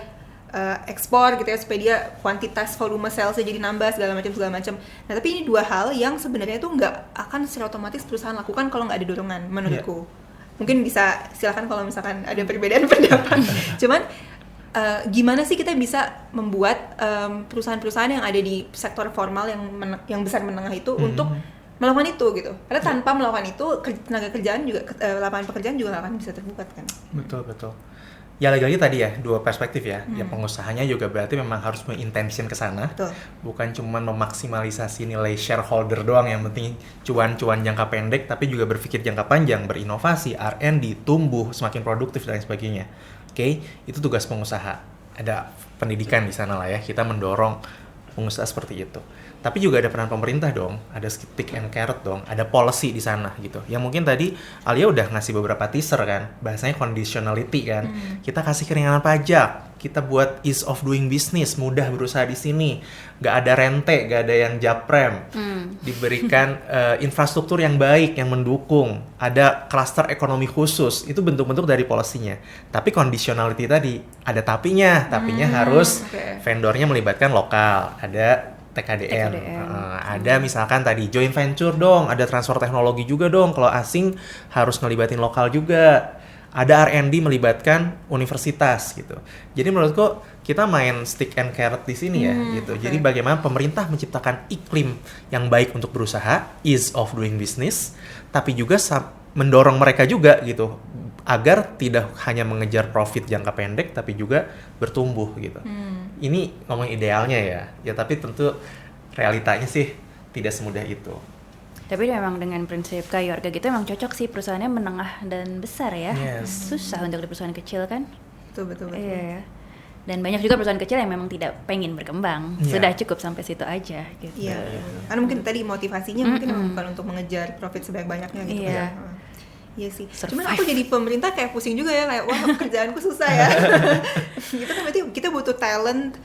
ekspor gitu ya supaya dia kuantitas volume salesnya jadi nambah segala macam. Nah tapi ini dua hal yang sebenarnya itu nggak akan secara otomatis perusahaan lakukan kalau nggak ada dorongan menurutku. Mungkin bisa silakan kalau misalkan ada perbedaan pendapat. Cuman gimana sih kita bisa membuat perusahaan-perusahaan yang ada di sektor formal yang besar menengah itu untuk melakukan itu gitu. Karena tanpa melakukan itu tenaga kerjaan juga lapangan pekerjaan juga nggak akan bisa terbuka kan. Betul. Ya lagi-lagi tadi ya dua perspektif ya. Ya pengusahanya juga berarti memang harus mengintention ke sana. Bukan cuma memaksimalisasi nilai shareholder doang yang penting cuan-cuan jangka pendek, tapi juga berpikir jangka panjang, berinovasi, R&D, tumbuh, semakin produktif dan sebagainya. Oke, itu tugas pengusaha. Ada pendidikan di sana lah ya. Kita mendorong pengusaha seperti itu. Tapi juga ada peran pemerintah dong, ada stick and carrot dong, ada policy di sana gitu. Yang mungkin tadi Alia udah ngasih beberapa teaser kan, bahasanya conditionality kan. Kita kasih keringanan pajak, kita buat ease of doing business, mudah berusaha di sini, nggak ada rente, nggak ada yang japrem, diberikan infrastruktur yang baik, yang mendukung, ada cluster ekonomi khusus, itu bentuk-bentuk dari polisinya. Tapi conditionality tadi ada tapinya harus vendornya melibatkan lokal, ada TKDN. Ada misalkan tadi joint venture dong, ada transfer teknologi juga dong, kalau asing harus ngelibatin lokal juga, ada R&D melibatkan universitas gitu. Jadi menurutku kita main stick and carrot di sini ya gitu. Jadi bagaimana pemerintah menciptakan iklim yang baik untuk berusaha, ease of doing business, tapi juga mendorong mereka juga gitu agar tidak hanya mengejar profit jangka pendek tapi juga bertumbuh gitu. Ini ngomong idealnya ya tapi tentu realitanya sih tidak semudah itu. Tapi memang dengan prinsip Kyorga gitu emang cocok sih perusahaannya menengah dan besar ya. Susah untuk di perusahaan kecil kan. Betul. Iya. Dan banyak juga perusahaan kecil yang memang tidak pengen berkembang. Sudah cukup sampai situ aja gitu. Iya. Karena mungkin tadi motivasinya mungkin bukan untuk mengejar profit sebanyak-banyaknya gitu ya. Iya sih. Cuman aku jadi pemerintah kayak pusing juga ya, kayak wah kerjaanku susah ya. Gitu kan berarti kita butuh talent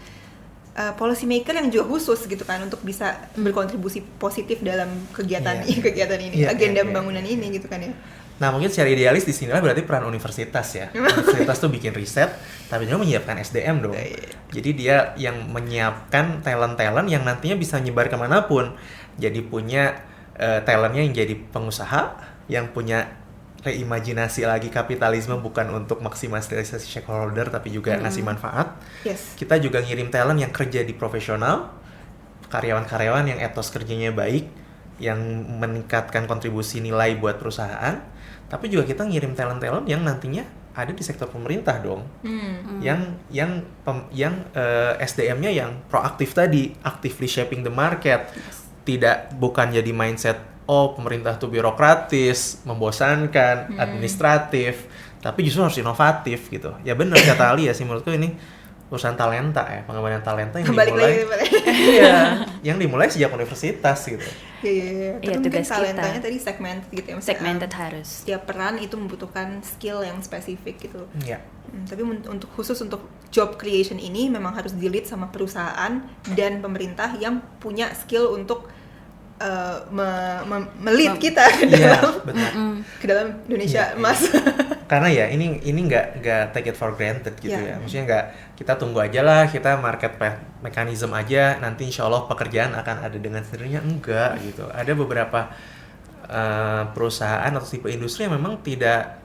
policy maker yang juga khusus gitu kan untuk bisa berkontribusi positif dalam kegiatan ini, agenda pembangunan ini gitu kan ya. Nah mungkin secara idealis di sinilah berarti peran universitas ya. Universitas tuh bikin riset, tapi juga menyiapkan SDM dong. Jadi dia yang menyiapkan talent-talent yang nantinya bisa nyebar kemanapun. Jadi punya talentnya yang jadi pengusaha, yang punya reimajinasi lagi kapitalisme bukan untuk maksimalisasi shareholder tapi juga ngasih manfaat. Kita juga ngirim talent yang kerja di profesional, karyawan-karyawan yang etos kerjanya baik, yang meningkatkan kontribusi nilai buat perusahaan. Tapi juga kita ngirim talent-talent yang nantinya ada di sektor pemerintah dong, yang SDM-nya yang proaktif tadi, actively shaping the market, bukan jadi mindset pemerintah tuh birokratis, membosankan, administratif, tapi justru harus inovatif gitu. Ya benar kata Ali ya sih, menurutku ini urusan talenta ya, pengembangan talenta yang yang dimulai sejak universitas gitu. Iya. Tapi mungkin talentanya tadi segmented gitu ya. Segmented harus. Setiap peran itu membutuhkan skill yang spesifik gitu. Iya. Tapi khusus untuk job creation ini memang harus di-lead sama perusahaan dan pemerintah yang punya skill untuk melit kita ke dalam Indonesia emas. Karena ya ini nggak take it for granted gitu ya. Maksudnya nggak kita tunggu aja lah, kita market mechanism aja, nanti insya Allah pekerjaan akan ada dengan sendirinya. Enggak gitu. Ada beberapa perusahaan atau tipe industri yang memang tidak,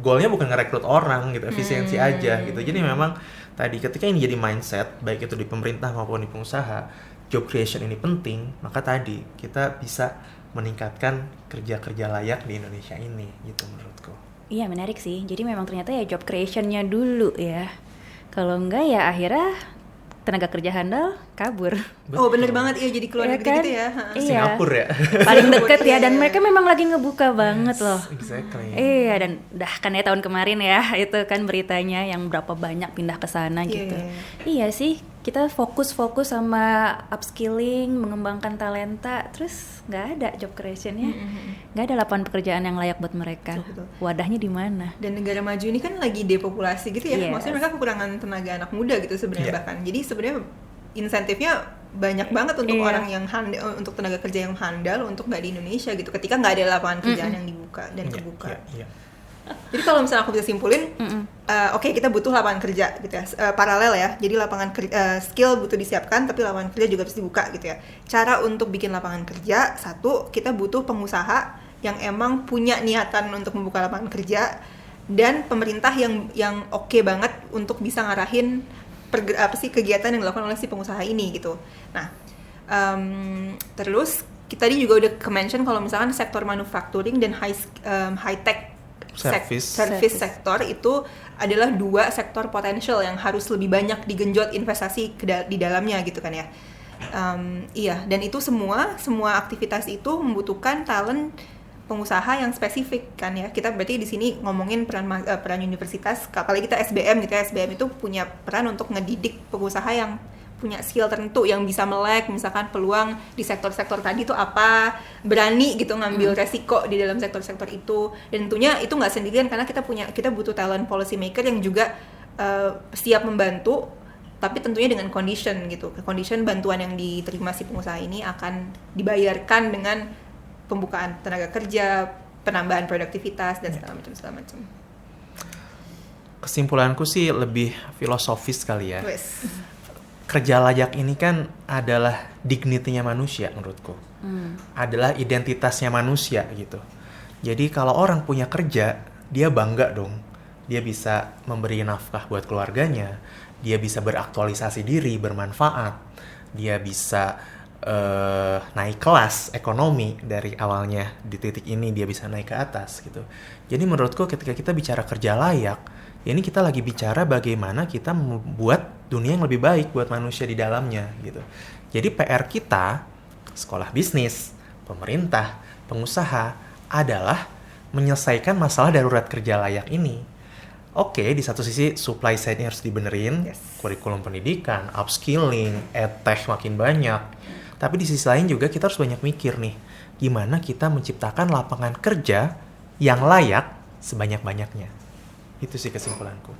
goalnya bukan ngerekrut orang gitu, efisiensi aja gitu. Jadi memang tadi ketika ini jadi mindset baik itu di pemerintah maupun di pengusaha, job creation ini penting, maka tadi kita bisa meningkatkan kerja-kerja layak di Indonesia ini gitu menurutku. Iya menarik sih, jadi memang ternyata ya job creation-nya dulu ya. Kalau enggak ya akhirnya tenaga kerja handal kabur. Oh bener banget, iya jadi keluar Iya negeri kan? gitu ya. Iya. Singapura ya. Paling deket ya, dan Iya. mereka memang lagi ngebuka banget loh. Exactly. Iya, dan udah kan ya tahun kemarin ya, itu kan beritanya yang berapa banyak pindah ke sana Iya, gitu. iya. Iya sih, kita fokus sama upskilling, mengembangkan talenta, terus nggak ada job creation-nya, nggak ada lapangan pekerjaan yang layak buat mereka. Betul. Wadahnya di mana? Dan negara maju ini kan lagi depopulasi gitu ya. Yes. Maksudnya mereka kekurangan tenaga anak muda gitu sebenarnya Iya. bahkan. Jadi sebenarnya insentifnya banyak banget untuk Iya. orang yang untuk tenaga kerja yang handal untuk nggak di Indonesia gitu. Ketika nggak ada lapangan kerjaan yang dibuka dan Iya, kebuka. iya. Jadi kalau misalnya aku bisa simpulin, oke, kita butuh lapangan kerja gitu ya, paralel ya. Jadi lapangan skill butuh disiapkan, tapi lapangan kerja juga harus dibuka gitu ya. Cara untuk bikin lapangan kerja, satu, kita butuh pengusaha yang emang punya niatan untuk membuka lapangan kerja, dan pemerintah yang oke banget untuk bisa ngarahin kegiatan yang dilakukan oleh si pengusaha ini gitu. Nah, terus kita tadi juga udah ke-mention kalau misalkan sektor manufacturing dan high tech Service sektor itu adalah dua sektor potensial yang harus lebih banyak digenjot investasi di dalamnya gitu kan ya. Iya, dan itu semua aktivitas itu membutuhkan talent pengusaha yang spesifik kan ya. Kita berarti di sini ngomongin peran universitas, apalagi kita SBM gitu ya. SBM itu punya peran untuk ngedidik pengusaha yang punya skill tertentu, yang bisa melek misalkan peluang di sektor-sektor tadi itu apa, berani gitu ngambil resiko di dalam sektor-sektor itu. Dan tentunya itu nggak sendirian, karena kita butuh talent policy maker yang juga siap membantu, tapi tentunya dengan condition gitu. Condition bantuan yang diterima si pengusaha ini akan dibayarkan dengan pembukaan tenaga kerja, penambahan produktivitas dan segala macam. Kesimpulanku sih lebih filosofis kali ya. Wes. Kerja layak ini kan adalah dignity-nya manusia menurutku. Adalah identitasnya manusia gitu. Jadi kalau orang punya kerja, dia bangga dong. Dia bisa memberi nafkah buat keluarganya, dia bisa beraktualisasi diri, bermanfaat, dia bisa naik kelas ekonomi dari awalnya di titik ini dia bisa naik ke atas gitu. Jadi menurutku ketika kita bicara kerja layak, ya ini kita lagi bicara bagaimana kita membuat dunia yang lebih baik buat manusia di dalamnya gitu. Jadi PR kita, sekolah bisnis, pemerintah, pengusaha adalah menyelesaikan masalah darurat kerja layak ini. Oke, di satu sisi supply side-nya harus dibenerin, kurikulum pendidikan, upskilling, edtech makin banyak. Tapi di sisi lain juga kita harus banyak mikir nih, gimana kita menciptakan lapangan kerja yang layak sebanyak-banyaknya. Itu sih kesimpulanku.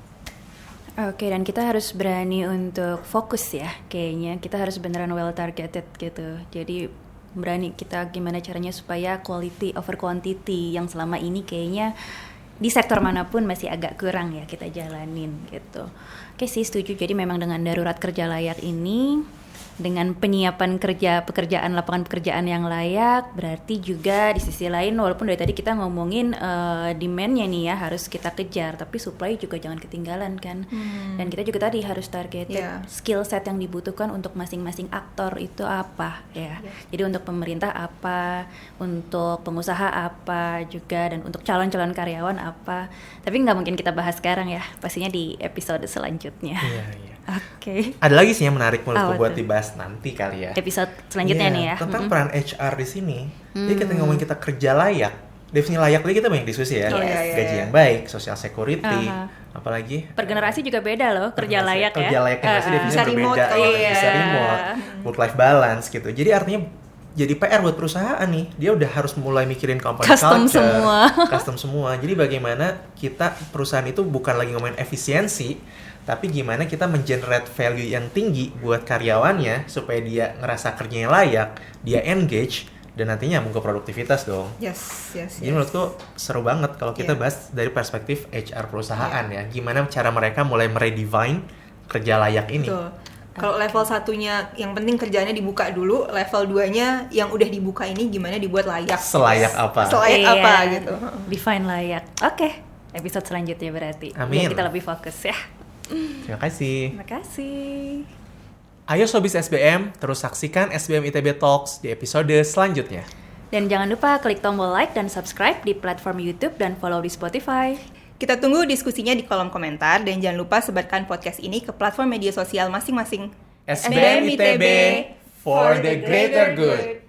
Oke, dan kita harus berani untuk fokus ya, kayaknya. Kita harus beneran well targeted gitu. Jadi berani kita gimana caranya supaya quality over quantity yang selama ini kayaknya di sektor manapun masih agak kurang ya kita jalanin gitu. Oke sih, setuju. Jadi memang dengan darurat kerja layak ini, dengan penyiapan pekerjaan lapangan pekerjaan yang layak, berarti juga di sisi lain walaupun dari tadi kita ngomongin demand-nya nih ya harus kita kejar, tapi supply juga jangan ketinggalan kan. Dan kita juga tadi harus targeted skill set yang dibutuhkan untuk masing-masing aktor itu apa ya. Jadi untuk pemerintah apa, untuk pengusaha apa juga, dan untuk calon-calon karyawan apa. Tapi nggak mungkin kita bahas sekarang ya, pastinya di episode selanjutnya. Iya. Oke. Ada lagi sih yang menarik menurutku buat tuh? dibahas nanti kali ya. Episode selanjutnya nih ya. Tentang peran HR di sini. Jadi kita ngomongin kita kerja layak. Definisi layak lagi kita banyak diskusi ya. Gaji yang baik, social security, apalagi Per generasi juga beda loh kerja layak ya. Kerja layak generasi definisinya Bisa remote, berbeda. Bisa remote, work life balance gitu. Jadi artinya jadi PR buat perusahaan nih. Dia udah harus mulai mikirin company Custom culture, semua. custom semua. Jadi bagaimana kita perusahaan itu bukan lagi ngomongin efisiensi, tapi gimana kita mengenerate value yang tinggi buat karyawannya supaya dia ngerasa kerjanya layak, dia engage, dan nantinya nyambung ke produktivitas dong. Yes. Jadi menurutku seru banget kalau kita bahas dari perspektif HR perusahaan ya. Gimana cara mereka mulai meredefine kerja layak ini. Betul. Kalau level satunya yang penting kerjaannya dibuka dulu, level 2-nya yang udah dibuka ini gimana dibuat layak. Selayak apa? Selayak apa gitu. Define layak. Oke, episode selanjutnya berarti. Amin. Biar kita lebih fokus ya. Terima kasih. Terima kasih. Ayo Sobis SBM, terus saksikan SBM ITB Talks di episode selanjutnya. Dan jangan lupa klik tombol like dan subscribe di platform YouTube dan follow di Spotify. Kita tunggu diskusinya di kolom komentar dan jangan lupa sebarkan podcast ini ke platform media sosial masing-masing. SBM ITB for the greater good.